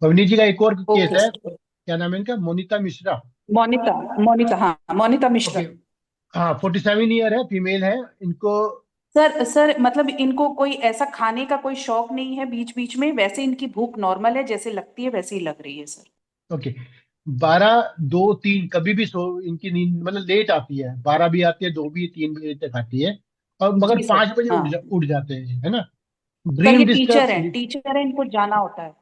भवनी जी का एक और केस ओके है, सर। क्या नाम है इनका, मोनिता मिश्रा। मोनिता। मोनिता, हाँ, मोनिता ओके। मिश्रा। हाँ, 47 ईयर है, फीमेल है इनको। सर मतलब इनको कोई ऐसा खाने का कोई शौक नहीं है बीच बीच में, वैसे इनकी भूख नॉर्मल है, जैसे लगती है वैसे ही लग रही है सर। ओके। 12, 2, 3 कभी भी सो इनकी नींद मतलब लेट आती है, 12 भी आती है, 2 भी, 3 बजे तक आती है। और मगर जी सर। 5 बजे हाँ उठ जाते हैं, है ना। सर, ड्रीम ये डिस्टर्ब, टीचर है, टीचर है, इनको जाना होता है।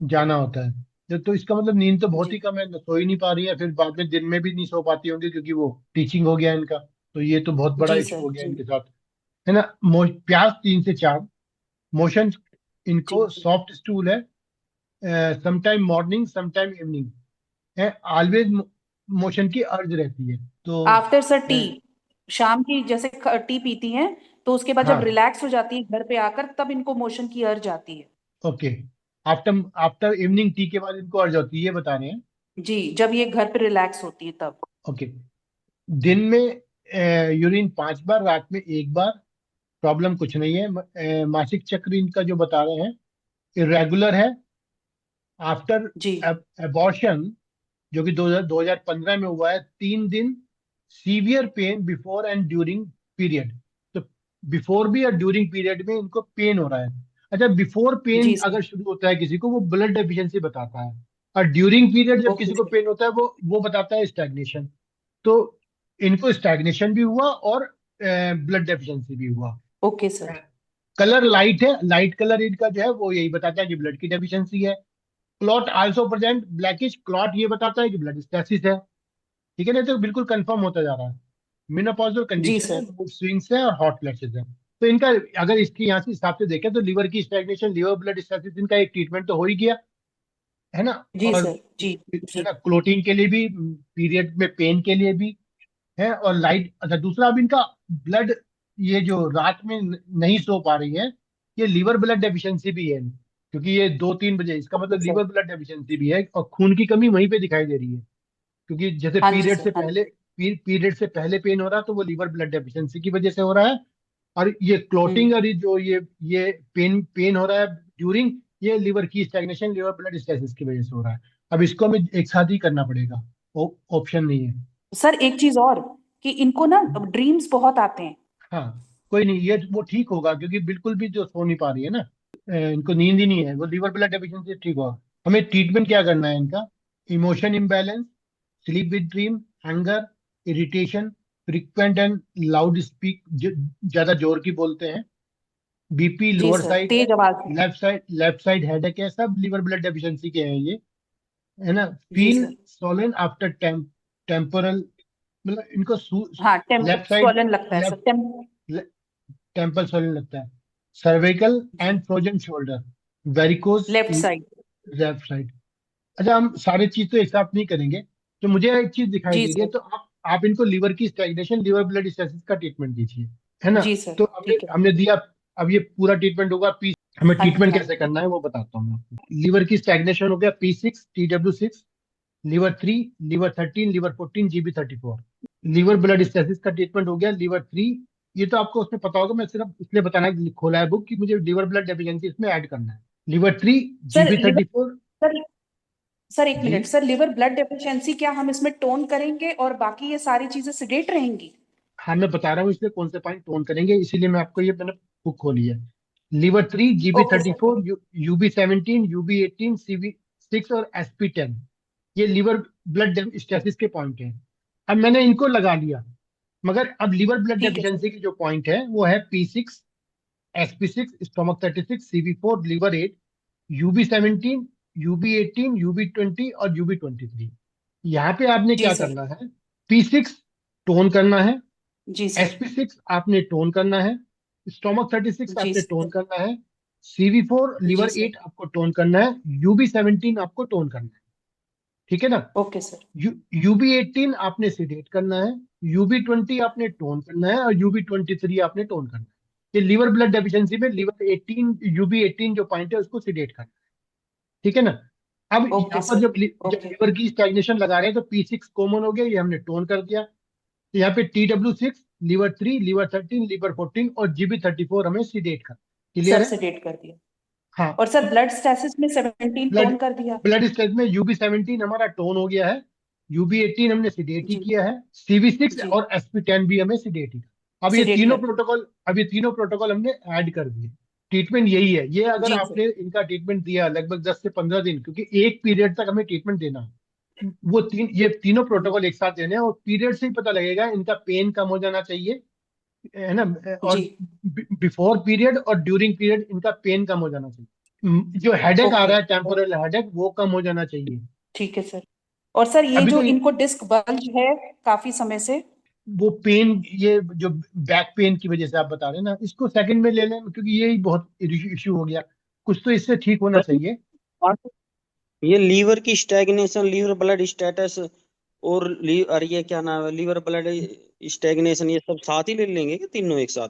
जाना होता है। तो इसका मतलब नींद तो बहुत ही जी कम है, सो ही नहीं पा रही है, फिर बाद में दिन में भी नहीं सो पाती होंगी क्योंकि वो टीचिंग हो गया इनका। तो ये तो बहुत बड़ा जी इशू सर। हो गया जी इनके साथ, है ना। प्यास 3 से 4, मोशन जी इनको सॉफ्ट स्टूल है, समटाइम मॉर्निंग समटाइम इवनिंग है, ऑलवेज मोशन की अर्ज रहती है। तो आफ्टर सर अ, टी, शाम की जैसे टी पीती हैं, तो उसके बाद जब हाँ। रिलैक्स हो जाती है घर पे आकर, तब इनको मोशन की अर्ज आती है। Okay. After after evening tea के बाद इनको अर्ज होती है, ये बता रहे हैं। जी, जब ये घर पे रिलैक्स होती है तब। ओके। दिन में यूरिन 5 बार, रात में 1 बार। प्रॉब्लम कुछ नहीं है। मासिक चक्र इनका जो बता रहे हैं इरेगुलर है। आफ्टर जी एबॉर्शन, जो कि 2015 में हुआ है, 3 दिन severe pain before and during period. तो बिफोर भी और ड्यूरिंग पीरियड में इनको पेन हो रहा है। अच्छा, बिफोर पेन जी सर। अगर शुरू होता है किसी को, वो ब्लड डेफिशिएंसी बताता है। और ड्यूरिंग पीरियड जब ओके किसी को सर। पेन होता है, वो बताता है स्टैग्नेशन। तो इनको स्टैग्नेशन भी हुआ और ब्लड डेफिशिएंसी भी हुआ। Okay sir. कलर लाइट है, लाइट कलर इनका जो है वो यही बताता है कि ब्लड की डेफिशिएंसी है। Clot also present blackish clot, ये बताता है कि ब्लड स्टेसिस है। ठीक है ना, तो बिल्कुल कंफर्म होता जा रहा है। मेनोपॉजल जी कंडीशन है, सर। मूड स्विंग्स है और हॉट फ्लैशेस है। तो इनका, अगर इसके यहाँ से हिसाब से देखें तो लिवर की स्टैग्नेशन, लिवर ब्लड स्टेसिस, इनका एक ट्रीटमेंट तो हो ही गया, है ना। जी और सर। जी है जी। ना, क्लोटिंग के लिए भी, पीरियड में पेन के लिए भी है, और लाइट। अच्छा, दूसरा अब इनका ब्लड, ये जो रात में नहीं सो पा रही है, ये लीवर ब्लड डेफिशिएंसी भी है, क्योंकि ये 2, 3 बजे, इसका ओके मतलब सर। लीवर ब्लड डेफिशिएंसी भी है और खून की कमी वहीं पे दिखाई दे रही है। क्योंकि जैसे हाँ जी पीरियड सर। से हाँ पहले, जी। पीरियड से पहले पेन हो रहा है, तो वो लीवर ब्लड डेफिशिएंसी की वजह से हो रहा है। और ये हम्म। क्लोटिंग और ये पेन पेन हो रहा है ड्यूरिंग, ये लिवर की स्टैग्नेशन, लिवर ब्लड स्टेसिस की वजह से हो रहा है। अब इसको हमें एक साथ ही करना पड़ेगा, ऑप्शन नहीं है। सर एक चीज और, कि इनको ना ड्रीम्स बहुत आते हैं। हाँ, कोई नहीं, ये वो ठीक होगा, क्योंकि बिल्कुल भी जो सो नहीं पा रही है ना, इनको नींद ही नहीं है, वो लीवर ब्लड डेफिशिएंसी ठीक होगा। हमें ट्रीटमेंट क्या करना है इनका, emotion imbalance, sleep with dream, hanger, irritation, frequent and loud speak, ज्यादा जोर की बोलते हैं, बीपी जी लोअर सर, साइड है, तेज आवाज में। लेफ्ट साइड हेडेक है, सब लीवर ब्लड डेफिशिएंसी के हैं ये, है ना। जी फील सर। सोलन आफ्टर टेम्पोरल, मतलब इनको हाँ, लेफ्ट साइड, स्वॉलन लगता है सर, टेम्पल सोलन लगता है, सर्विकल जी, and frozen shoulder, varicose, left side. Left side. अच्छा, हम सारे चीज तो एक साथ नहीं करेंगे। तो मुझे एक चीज दिखाई जी दे रही है, सर। तो आप इनको लीवर की स्टैग्नेशन, लीवर ब्लड स्टेसिस का ट्रीटमेंट दीजिए, है ना। जी सर। तो हमने ठीक है। हमने दिया। अब ये पूरा ट्रीटमेंट होगा पी, हमें हाँ ट्रीटमेंट हाँ। कैसे करना है वो बताता हूँ मैं आपको। लीवर की स्टैग्नेशन हो गया P6 TW6, liver 3, liver 13, liver 14, GB34। Liver blood stasis का ट्रीटमेंट हो गया लिवर 3। ये तो आपको उसमें पता होगा, मैं सिर्फ इसलिए बताना खोला है बुक कि मुझे लिवर ब्लड डेफिशिएंसी इसमें ऐड करना है। Liver 3, sir liver, GB34। Sir, sir एक जी। Minute sir, liver blood deficiency क्या हम इसमें टोन करेंगे और बाकी ये सारी चीजें सिडेट रहेंगी? हाँ, मैं बता रहा हूँ इसलिए कौन से पॉइंट टोन करेंगे, इसीलिए मैं आपको ये मैंने बुक खोली है। Liver 3, GB okay thirty sir. Four UB17, UB18, CV6 और SP10, ये लिवर ब्लड स्टेसिस के पॉइंट हैं। अब मैंने इनको लगा लिया, मगर अब लिवर ब्लड ठीक है सर। डेफिशिएंसी की जो पॉइंट है वो है P6, SP6, stomach 36, CV4, liver 8, UB17, UB18, और UB23। यहाँ पे आपने जी क्या सर। करना है, P6 टोन करना है, जी सर। SP6 आपने टोन करना है, स्टोमक 36 जी आपने टोन सर। करना है, CV4, जी लिवर सर। 8 आपको टोन करना है, UB17 आपको टोन करना है। ठीक है ना। Okay sir. UB18 आपने सीडेट करना है, UB20 आपने टोन करना है, और UB23 आपने टोन करना है। ये लिवर ब्लड डेफिशिएंसी में लिवर 18, UB18 जो पॉइंट है उसको सीडेट करना है। ठीक है ना। अब ओके यहाँ पर सर। जब ओके। लिवर की स्टैग्नेशन लगा रहे हैं तो P6 कॉमन हो गया, ये हमने टोन कर दिया। तो यहाँ पे TW6, लिवर 3, लिवर 13, लिवर 14 और GB34 हमें सीडेट कर। क्लियर सर है। सिडेट कर दिया। हाँ, और सर ब्लड स्टैसिस में 17 ब्लड टोन कर दिया। ब्लड स्टेज में UB17 हमारा टोन हो गया है, UB18 हमने सीडेटी जी किया है, CV6 जी। और SP10 भी हमें सीडेटी का। सीडेट कर दिया। अब ये तीनों प्रोटोकॉल हमने ऐड कर दिए। ट्रीटमेंट यही है, ये अगर जी सर। आपने इनका ट्रीटमेंट दिया लगभग 10 से 15 दिन, क्योंकि एक पीरियड तक हमें ट्रीटमेंट देना है, ये तीनों हम्म, प्रोटोकॉल एक साथ देने हैं, और पीरियड से ही पता लगेगा इनका पेन कम हो जाना चाहिए, है ना, और जी। बिफोर पीरियड और ड्यूरिंग पीरियड इनका पेन कम हो जाना चाहिए। जो हेडेक आ ओके। रहा है, टेम्पोरल हेडेक, वो कम हो जाना चाहिए। ठीक है सर। और सर ये अभी जो तो इनको डिस्क बल्ज है काफी समय से। वो पेन, ये जो बैक पेन की वजह से आप बता रहे हैं ना, इसको सेकंड में ले लें, क्योंकि ये ही बहुत इशू हो गया, कुछ तो इससे ठीक होना सर चाहिए। ये लीवर की स्टैग्नेशन, लीवर ब्लड स्टेटस और ये क्या नाम है, लीवर ब्लड स्टैग्नेशन, ये सब साथ ही ले लेंगे क्या, तीनों एक साथ?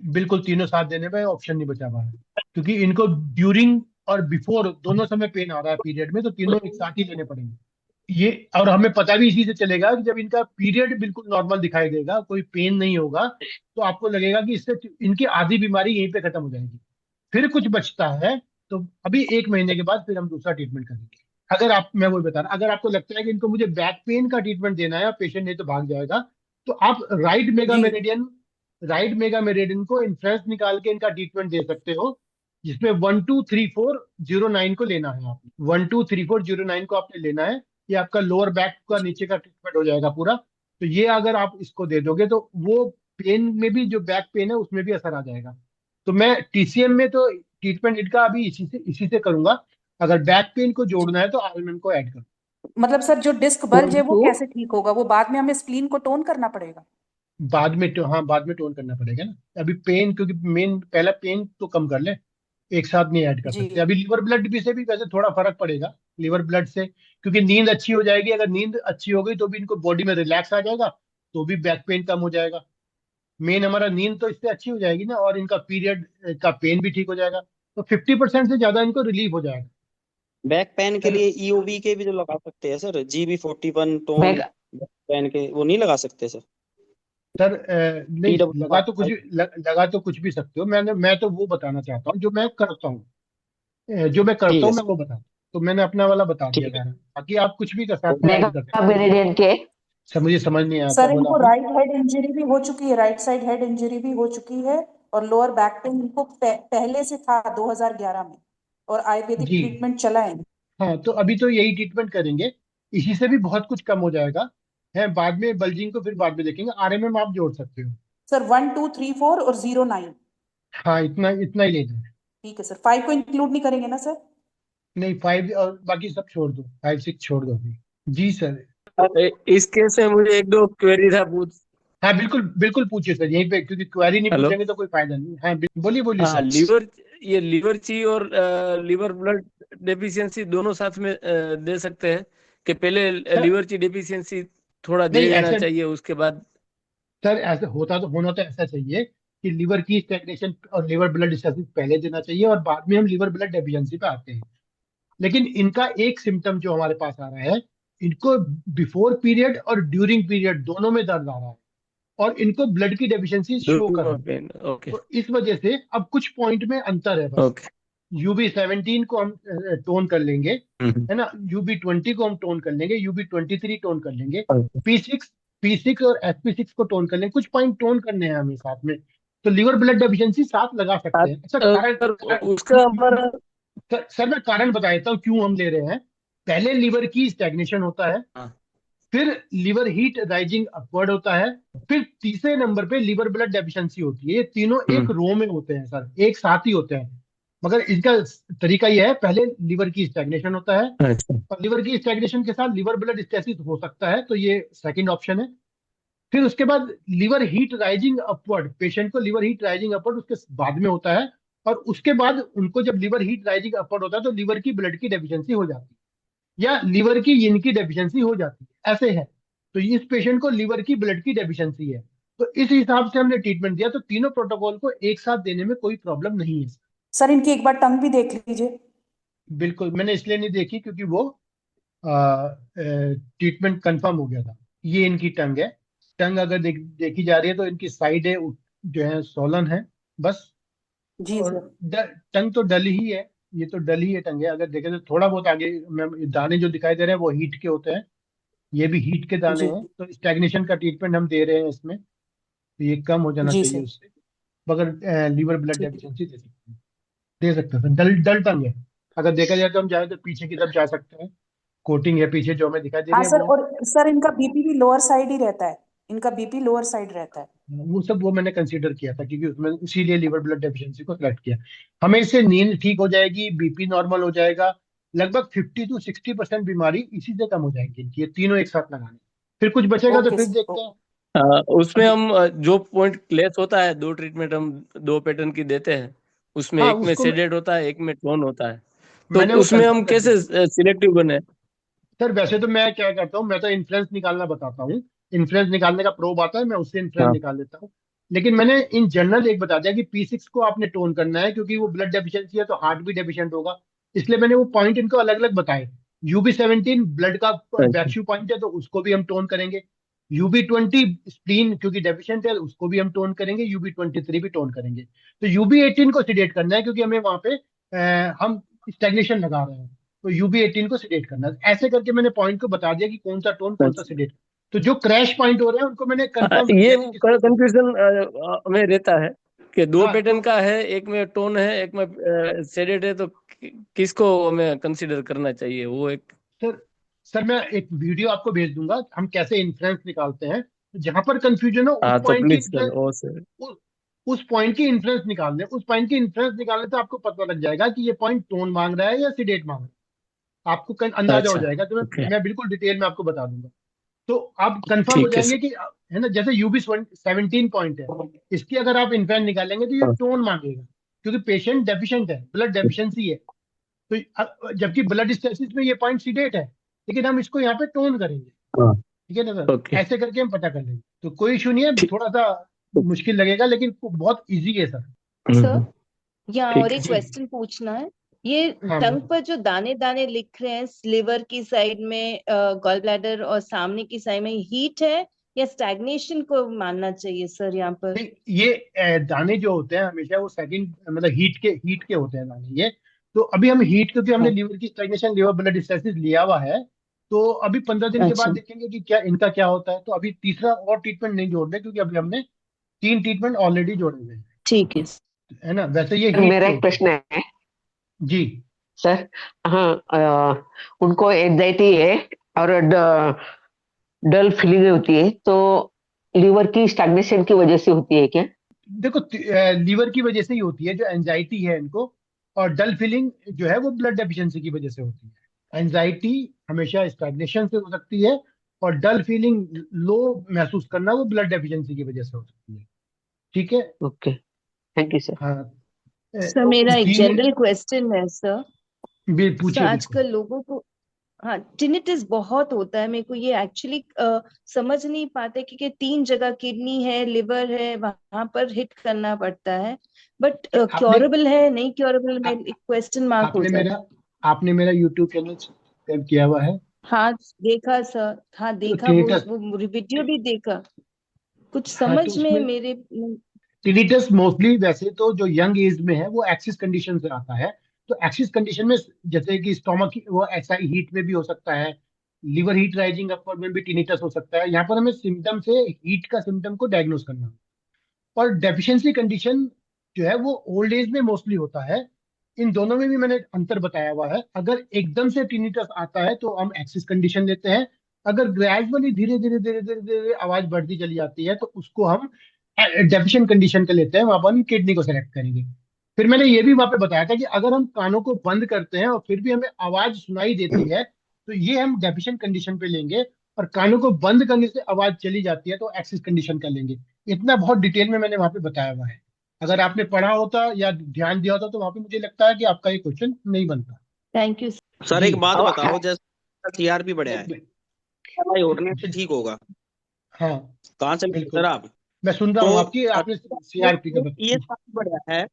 बिल्कुल तीनों साथ देने में ऑप्शन नहीं बचा हुआ है, क्योंकि इनको ड्यूरिंग और बिफोर दोनों समय पेन आ रहा है पीरियड में, तो तीनों एक साथ ही लेने पड़ेंगे ये। और हमें पता भी इसी से चलेगा कि जब इनका पीरियड बिल्कुल नॉर्मल दिखाई देगा, कोई पेन नहीं होगा, तो आपको लगेगा कि इससे इनकी आधी बीमारी यहीं पे खत्म हो जाएगी। फिर कुछ बचता है तो अभी 1 महीने के बाद फिर हम दूसरा ट्रीटमेंट करेंगे। अगर आप, मैं वो बता रहा, अगर आपको लगता है कि इनको मुझे बैक पेन का ट्रीटमेंट देना है, पेशेंट नहीं तो भाग जाएगा, तो आप जी राइट मेगा मेरिडियन को इंफ्रेंस निकाल के इनका ट्रीटमेंट दे सकते हो, जिसमें 123409 को लेना है। आप 123409 को आपने लेना है, ये आपका लोअर बैक का नीचे का ट्रीटमेंट हो जाएगा पूरा। तो ये अगर आप इसको दे दोगे तो वो पेन में भी, जो बैक पेन है उसमें भी असर आ जाएगा। तो मैं TCM में तो ट्रीटमेंट इनका अभी इसी से करूंगा। अगर बैक पेन को जी। जोड़ना है तो RMN को ऐड करूँ। मतलब सर जो डिस्क तो बल्ज है वो इनको कैसे ठीक होगा, वो बाद में हमें स्प्लीन को टोन करना पड़ेगा। हाँ, बाद में टोन करना पड़ेगा ना, अभी पेन, क्योंकि मेन पहला पेन तो कम कर ले, एक साथ नहीं ऐड कर जी सकते। अभी लिवर ब्लड भी से भी वैसे थोड़ा फर्क पड़ेगा, लिवर ब्लड से, क्योंकि नींद अच्छी हो जाएगी। अगर नींद अच्छी हो गई तो भी इनको बॉडी में रिलैक्स आ जाएगा, तो भी बैक पेन कम हो जाएगा। मेन हमारा नींद तो इससे अच्छी हो जाएगी ना, और इनका पीरियड का पेन भी ठीक हो जाएगा, तो 50% से ज्यादा इनको रिलीफ हो जाएगा। बैक पेन के सर लिए ईओबी के भी तो लगा सकते हैं sir, GB41 tone back back pain के, वो नहीं लगा सकते सर? सर नहीं, टी डब्ल्यू लगा तो कुछ भी सकते हो, मैं तो वो बताना चाहता हूँ जो मैं करता हूँ। ठीक है मैं सर। वो बता, तो मैंने अपना वाला बता दिया ठीक है। कारण, बाकी आप कुछ भी कर साथ में ऐड कर मेगा सकते हो। वेरिएंट के सर मुझे समझ नहीं आया, क्या सर बोला इनको आपने? राइट हेड इंजरी भी हो चुकी है, राइट साइड हेड इंजरी भी हो चुकी है। और लोअर बैक पेन इनको पहले से था 2011 में। और आयुर्वेदिक जी, ट्रीटमेंट चला है। हाँ, तो अभी तो यही ट्रीटमेंट करेंगे, इसी से भी बहुत कुछ कम हो जाएगा। है, बाद में बल्जिंग को फिर बाद में देखेंगे, RMM आप जोड़ सकते हो। सर 1 2 3 4 और 0 9। हाँ, इतना इतना ही लेना है। ठीक है सर, 5 को इंक्लूड नहीं करेंगे ना सर। नहीं, 5 और बाकी सब छोड़ दो, 5 6 छोड़ दो अभी। जी सर। इस केस में मुझे एक दो क्वेरी था पूछ। हाँ, बिल्कुल बिल्कुल पूछिए सर, यहीं पे, क्योंकि क्वेरी नहीं हेलो। पूछेंगे तो कोई फायदा नहीं। हाँ, बोलिए बोलिए हाँ, सर। ये लिवर ची और लिवर ब्लड डेफिशिएंसी दोनों साथ में दे सकते हैं कि पहले सर लिवर ची डेफिशिएंसी थोड़ा दे नहीं, देना ऐसे चाहिए उसके बाद? सर ऐसा होना तो ऐसा चाहिए कि लिवर की स्टेग्नेशन और लिवर ब्लड स्टेसिस पहले देना चाहिए, और बाद में हम लिवर ब्लड डेफिशिएंसी पे आते हैं। लेकिन इनका एक सिम्टम जो हमारे पास आ रहा है, इनको बिफोर पीरियड और ड्यूरिंग पीरियड दोनों में दर्द आ रहा है, और इनको ब्लड की डेफिशिएंसी शो कर रही दोनों है। पेन। ओके। तो इस वजह से अब कुछ पॉइंट में अंतर है बस। ओके। UB17 को हम टोन कर लेंगे, है ना, UB20 को हम टोन कर लेंगे, UB23 टोन कर लेंगे, P6 P6 और SP6 को टोन कर लेंगे, कुछ पॉइंट टोन करने हैं हमें साथ में, तो लिवर ब्लड डेफिशिएंसी साथ लगा सकते हैं। अच्छा, सर उसका हमारा। सर मैं कारण बता देता हूँ क्यों हम ले रहे हैं। पहले लिवर की स्टैग्नेशन होता है, हाँ। फिर लिवर हीट राइजिंग अपवर्ड होता है, फिर तीसरे नंबर पे लिवर ब्लड डेफिशिएंसी होती है। ये तीनों एक रो में होते हैं सर, एक साथ ही होते हैं, मगर इसका तरीका यह है, पहले लिवर की स्टैग्नेशन होता है, अच्छा। और लिवर की स्टैग्नेशन के साथ लिवर ब्लड स्टेसिस हो सकता है, तो ये सेकंड ऑप्शन है। फिर उसके बाद liver heat rising upward, patient को लिवर हीट राइजिंग अपवर्ड उसके बाद में होता है, और उसके बाद उनको जब लिवर हीट राइजिंग अपवर्ड होता है तो लिवर की ब्लड की डेफिशिएंसी हो जाती है, या लिवर की यिन की डेफिशिएंसी हो जाती है, ऐसे है। तो इस पेशेंट को लिवर की ब्लड की डेफिशिएंसी है, तो इस हिसाब से हमने ट्रीटमेंट दिया, तो तीनों प्रोटोकॉल को एक साथ देने में कोई प्रॉब्लम नहीं है। सर इनकी एक बार टंग भी देख लीजिए। बिल्कुल, मैंने इसलिए नहीं देखी क्योंकि वो ट्रीटमेंट कंफर्म हो गया था। ये इनकी टंग है। टंग अगर देखी जा रही है तो इनकी साइड है जो है सोलन है बस, जी और सर। टंग तो डली ही है, ये तो डल ही है टंगे, अगर देखें तो थोड़ा बहुत आगे में दाने जो दिखाई दे रहे हैं वो हीट के होते हैं, ये भी हीट के दाने जी हैं, तो स्टैग्नेशन का ट्रीटमेंट हम दे रहे हैं इसमें, तो ये कम हो जाना जी चाहिए सर। उससे। मगर लीवर ब्लड ठीक है। डेफिशिएंसी दे सकते हैं सर। डल डल टंग है, अगर देखा जाए तो हम चाहे तो पीछे की तरफ जा सकते हैं, कोटिंग है पीछे जो हमें दिखाई दे हाँ रही है सर, वो। और सर इनका बीपी भी लोअर साइड ही रहता है, इनका बीपी लोअर साइड रहता है। वो सब वो मैंने कंसीडर किया था, क्योंकि उसमें इसीलिए लीवर ब्लड डेफिशिएंसी को सिलेक्ट किया। हमें इससे नींद ठीक हो जाएगी, बीपी नॉर्मल हो जाएगा, लगभग 50 to 60% बीमारी इसी से कम हो जाएंगी इनकी, ये तीनों एक साथ लगाने। फिर कुछ बचेगा तो ओके फिर सर, देखते हैं। उसमें अभी हम जो पॉइंट लेस होता है, दो ट्रीटमेंट हम दो पैटर्न की देते हैं, उसमें हाँ एक में उसको सेडेट होता है, एक में टोन होता है, तो मैंने वो उसमें कंफर्म हम कर कैसे दिया। सिलेक्टिव बने? सर वैसे तो मैं क्या करता हूँ, मैं तो इन्फ्लुएंस निकालना बताता हूँ, इन्फ्लुएंस निकालने का प्रोब आता है, मैं उससे इन्फ्लुएंस हाँ। निकाल लेता हूँ। लेकिन मैंने इन जनरल एक बता दिया कि P6 को आपने टोन करना है, क्योंकि वो ब्लड डेफिशिएंसी है तो हार्ट भी डेफिशिएंट होगा, इसलिए मैंने वो पॉइंट इनको अलग अलग बताए। UB17 ब्लड का अच्छा। वैक्यू पॉइंट है, तो उसको भी हम टोन करेंगे। UB20 स्प्लीन क्योंकि डेफिशिएंट है, उसको भी हम टोन करेंगे। UB23 भी टोन करेंगे। तो UB18 को सिडेट करना है, क्योंकि हमें वहां पे हम स्टेगनेशन लगा रहे हैं, तो UB18 को सिडेट करना है। ऐसे करके मैंने पॉइंट को बता दिया कि कौन सा टोन कौन सा अच्छा। सिडेट। तो जो क्रैश पॉइंट हो रहे हैं उनको मैंने कंफर्म कर ये दिया कि किसको टोन। कंफ्यूजन में रहता है कि दो हाँ पैटर्न तो का है, एक में टोन है, एक में सेडेट है, तो किसको हमें कंसीडर करना चाहिए, वो एक। सर, सर मैं एक वीडियो आपको भेज दूंगा हम कैसे इन्फ्लुएंस निकालते हैं। जहां पर कंफ्यूजन हो उस हाँ तो पॉइंट की please sir, influence, oh sir. उस पॉइंट की इन्फ्लुएंस निकाल दें। उस पॉइंट की इन्फ्लुएंस निकालने से आपको पता लग जाएगा कि ये पॉइंट टोन मांग रहा है या सिडेट मांग रहा है, आपको अंदाजा हो अच्छा। जाएगा। तो ओके। मैं बिल्कुल डिटेल में आपको बता दूंगा, तो आप कंफर्म हो ठीक है जाएंगे सर। कि, है ना। जैसे UB17 पॉइंट है, इसकी अगर आप इन्फ्लुएंस निकालेंगे तो ये हाँ। टोन मांगेगा, क्योंकि पेशेंट डेफिशिएंट है, ब्लड डेफिशिएंसी है। तो जबकि ब्लड स्टेसिस में ये पॉइंट सीडेट है, लेकिन हम इसको यहाँ पे टोन करेंगे। हाँ। ठीक है ना सर, ओके। ऐसे करके हम पता कर लेंगे, तो कोई इशू नहीं है। ठीक। थोड़ा सा मुश्किल लगेगा लेकिन बहुत इजी है सर। सर, यहाँ और ठीक है एक जी क्वेश्चन पूछना है। ये हाँ टंग बोलिए। पर जो दाने दाने लिख रहे हैं, लिवर की साइड में, गॉल ब्लैडर और सामने की साइड में, हीट है या स्टैग्नेशन को मानना चाहिए सर यहाँ पर? नहीं, ये दाने जो होते हैं हमेशा वो सेकंड मतलब हीट के होते हैं दाने ये। तो अभी हम हीट, क्योंकि हमने हाँ, लीवर की स्टैग्नेशन, लीवर ब्लड स्टेसिस लिया हुआ है, तो अभी 15 दिन के बाद अच्छा, देखेंगे कि क्या इनका क्या होता है। तो अभी तीसरा और ट्रीटमेंट नहीं जोड़ रहे, क्योंकि अभी हमने 3 ट्रीटमेंट ऑलरेडी जोड़े हुए हैं, ठीक है। है ना। वैसे ये हीट मेरा के एक होते हैं। प्रश्न है जी सर। हाँ, उनको एंजाइटी है और डल फीलिंग होती है, तो लीवर की स्टैग्नेशन की वजह से होती है क्या? देखो, लीवर की वजह से ही होती है जो एंजाइटी है इनको, और डल फीलिंग जो है वो ब्लड डेफिशिएंसी की वजह से होती है। एंजाइटी हमेशा स्टैग्नेशन से हो सकती है, और डल फीलिंग, लो महसूस करना, वो ब्लड डेफिशिएंसी की वजह से हो सकती है। ठीक है। Okay, thank you sir. हाँ सर मेरा एक तीन जनरल क्वेश्चन है सर। सर पूछिए बिल्कुल। आजकल लोगों को, हाँ, टिनिटिस बहुत होता है। मेरे को ये एक्चुअली समझ नहीं पाते कि 3 जगह किडनी है, लिवर है, वहां पर हिट करना पड़ता है, बट आपने क्योरेबल है नहीं क्योरेबल में आ, एक क्वेश्चन मार्क हो आपने जाता मेरा आपने मेरा यूट्यूब चैनल सब्सक्राइब किया हुआ है? है। हाँ देखा सर, हाँ तो देखा, टिनिटस, वो वीडियो भी देखा। कुछ हाँ तो समझ में उसमें मेरे, टिनिटस मोस्टली वैसे तो जो यंग एज में है वो एक्सिस कंडीशन से आता है। तो एक्सिस कंडीशन में जैसे कि स्टोमक, वो ऐसा हीट में भी हो सकता है, लिवर हीट राइजिंग अपवर्ड में भी टिनिटस हो सकता है। यहाँ पर हमें सिम्टम से हीट का सिम्टम को डायग्नोस करना है। और डेफिशिएंसी कंडीशन जो है वो ओल्ड एज में मोस्टली होता है। इन दोनों में भी मैंने अंतर बताया हुआ है। अगर एकदम से टिनिटस आता है तो हम एक्सिस कंडीशन लेते हैं। अगर ग्रेजुअली धीरे धीरे धीरे धीरे धीरे आवाज बढ़ती चली जाती है तो उसको हम डेफिशिएंट कंडीशन का लेते हैं, वहां पर हम किडनी को सेलेक्ट करेंगे। फिर मैंने ये भी वहां पे बताया था कि अगर हम कानों को बंद करते हैं और फिर भी हमें आवाज सुनाई देती है, तो ये हम डेफिशिएंट कंडीशन पे लेंगे। और कानों को बंद करने से आवाज चली जाती है तो एक्सिस कंडीशन का लेंगे। इतना बहुत डिटेल में मैंने वहां पे बताया हुआ है। अगर आपने पढ़ा होता या ध्यान दिया होता तो वहां पे मुझे लगता है कि आपका ये क्वेश्चन नहीं बनता। Thank you. सर जी एक बात और बताओ, जैसे सीआरपी बढ़िया है, दवाई उठने से ठीक होगा, हाँ कहाँ चले गए बिल्कुल, सर आप? मैं सुन रहा तो हूँ आपकी। आपने CRP का ये बता। सार बढ़िया है,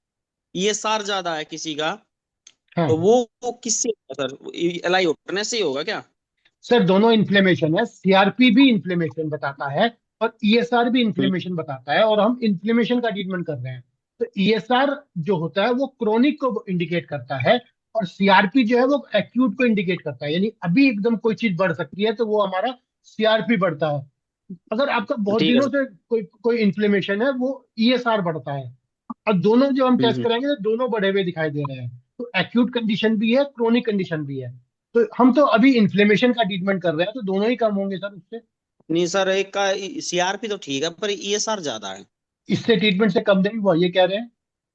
ये सार ज्यादा है किसी का, तो हाँ वो किससे होगा सर? एलआई उठने से ही होगा क्या? सर, दोनों इन्फ्लेमेशन है। CRP भी इन्फ्लेमेशन बताता है और ESR भी हम्म। इन्फ्लेमेशन बताता है, और हम इन्फ्लेमेशन का ट्रीटमेंट कर रहे हैं। तो ESR जो होता है वो क्रोनिक को इंडिकेट करता है, और सीआरपी जो है वो एक्यूट को इंडिकेट करता है, यानी अभी एकदम कोई चीज बढ़ सकती है तो वो हमारा सीआरपी बढ़ता है। अगर आपका बहुत ठीक है दिनों सर। से कोई कोई इन्फ्लेमेशन है, वो ईएसआर बढ़ता है। और दोनों जो हम टेस्ट हम्म। कराएंगे तो दोनों बढ़े हुए दिखाई दे रहे हैं। तो एक्यूट कंडीशन भी है, क्रोनिक कंडीशन भी है। तो हम तो अभी इन्फ्लेमेशन का ट्रीटमेंट कर रहे हैं, तो दोनों ही कम होंगे सर उससे। नहीं सर, एक का सीआरपी तो ठीक है पर ईएसआर ज्यादा है। इससे ट्रीटमेंट से कम नहीं हुआ, ये कह रहे हैं।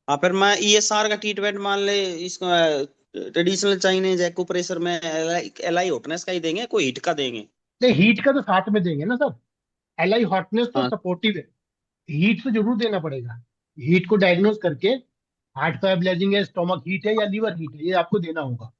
हाँ, फिर मैं ईएसआर का ट्रीटमेंट मान ले इसका ट्रेडिशनल चाइनीज एक्यूप्रेशर में एलआई हॉटनेस का ही देंगे, कोई हिट का देंगे? नहीं, हीट का तो साथ में देंगे ना सर। एलआई हॉटनेस तो हाँ। सपोर्टिव है, हीट तो जरूर देना पड़ेगा। हीट को डायग्नोज करके हार्ट फाइब्रिलाइजिंग है, स्टोमक हीट है या लीवर हीट है, ये आपको देना होगा।